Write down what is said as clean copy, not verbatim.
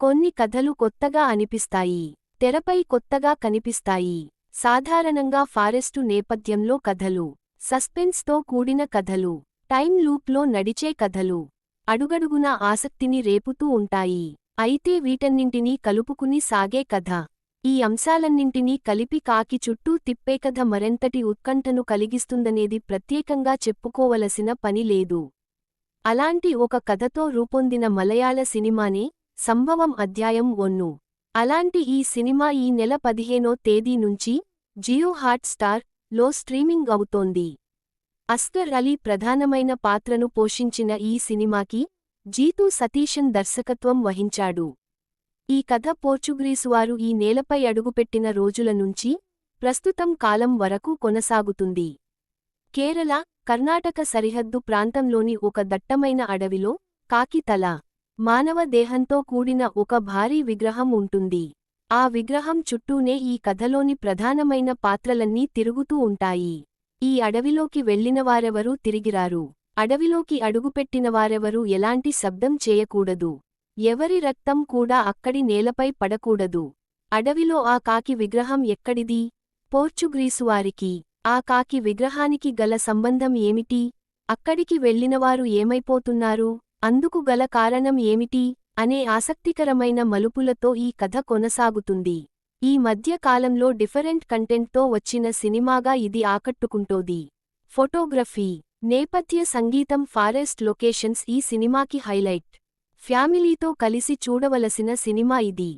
కొన్ని కథలు కొత్తగా అనిపిస్తాయి, తెరపై కొత్తగా కనిపిస్తాయి. సాధారణంగా ఫారెస్టు నేపథ్యంలో కథలు, సస్పెన్స్తో కూడిన కథలు, టైమ్ లూప్లో నడిచే కథలు అడుగడుగునా ఆసక్తిని రేపుతూ ఉంటాయి. అయితే వీటన్నింటినీ కలుపుకుని సాగే కథ, ఈ అంశాలన్నింటినీ కలిపి కాకి చుట్టూ తిప్పే కథ మరెంతటి ఉత్కంఠను కలిగిస్తుందనేది ప్రత్యేకంగా చెప్పుకోవలసిన పని లేదు. అలాంటి ఒక కథతో రూపొందిన మలయాళ సినిమానే సంభవం అధ్యాయం 1. అలాంటి ఈ సినిమా ఈ నెల 15వ తేదీ నుంచి జియో హాట్‌స్టార్ లో స్ట్రీమింగ్ అవుతోంది. అస్గర్ అలీ ప్రధానమైన పాత్రను పోషించిన ఈ సినిమాకి జీతూ సతీశన్ దర్శకత్వం వహించాడు. ఈ కథ పోర్చుగీసువారు ఈ నేలపై అడుగుపెట్టిన రోజుల నుంచి ప్రస్తుతం కాలం వరకు కొనసాగుతుంది. కేరళ, కర్ణాటక సరిహద్దు ప్రాంతంలోని ఒక దట్టమైన అడవిలో కాకి తల, మానవ దేహంతో కూడిన ఒక భారీ విగ్రహం ఉంటుంది. ఆ విగ్రహం చుట్టూనే ఈ కథలోని ప్రధానమైన పాత్రలన్నీ తిరుగుతూ ఉంటాయి. ఈ అడవిలోకి వెళ్లినవారెవరూ తిరిగిరారు. అడవిలోకి అడుగుపెట్టినవారెవరూ ఎలాంటి శబ్దం చేయకూడదు. ఎవరి రక్తం కూడా అక్కడి నేలపై పడకూడదు. అడవిలో ఆ కాకి విగ్రహం ఎక్కడిది? పోర్చుగీసువారికి. ఆ కాకి విగ్రహానికి గల సంబంధం ఏమిటి? అక్కడికి వెళ్లినవారు ఏమైపోతున్నారు? అందుకు గల కారణం ఏమిటి? అనే ఆసక్తికరమైన మలుపులతో ఈ కథ కొనసాగుతుంది. ఈ మధ్య కాలంలో డిఫరెంట్ కంటెంట్తో వచ్చిన సినిమాగా ఇది ఆకట్టుకుంటోంది. ఫోటోగ్రఫీ, నేపథ్య సంగీతం, ఫారెస్ట్ లొకేషన్స్ ఈ సినిమాకి హైలైట్. ఫ్యామిలీతో కలిసి చూడవలసిన సినిమా ఇది.